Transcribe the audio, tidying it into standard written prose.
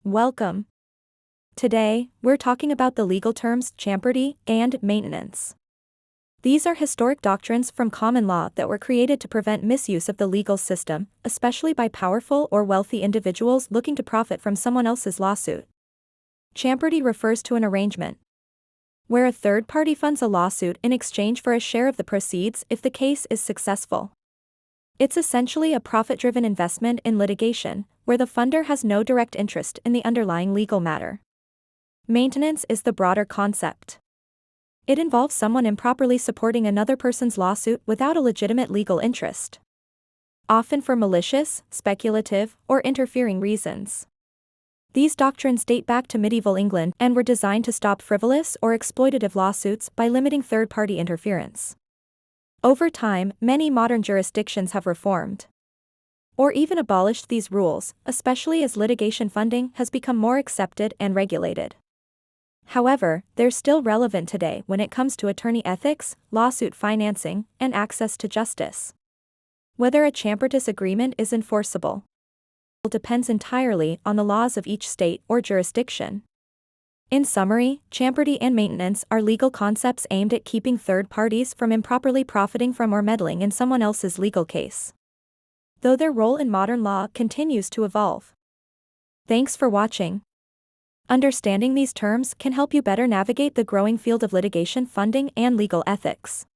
Welcome. Today, we're talking about the legal terms champerty and maintenance. These are historic doctrines from common law that were created to prevent misuse of the legal system, especially by powerful or wealthy individuals looking to profit from someone else's lawsuit. Champerty refers to an arrangement where a third party funds a lawsuit in exchange for a share of the proceeds if the case is successful. It's essentially a profit-driven investment in litigation, where the funder has no direct interest in the underlying legal matter. Maintenance is the broader concept. It involves someone improperly supporting another person's lawsuit without a legitimate legal interest, often for malicious, speculative, or interfering reasons. These doctrines date back to medieval England and were designed to stop frivolous or exploitative lawsuits by limiting third-party interference. Over time, many modern jurisdictions have reformed or even abolished these rules, especially as litigation funding has become more accepted and regulated. However, they're still relevant today when it comes to attorney ethics, lawsuit financing, and access to justice. Whether a champerty agreement is enforceable depends entirely on the laws of each state or jurisdiction. In summary, champerty and maintenance are legal concepts aimed at keeping third parties from improperly profiting from or meddling in someone else's legal case, though their role in modern law continues to evolve. Thanks for watching. Understanding these terms can help you better navigate the growing field of litigation funding and legal ethics.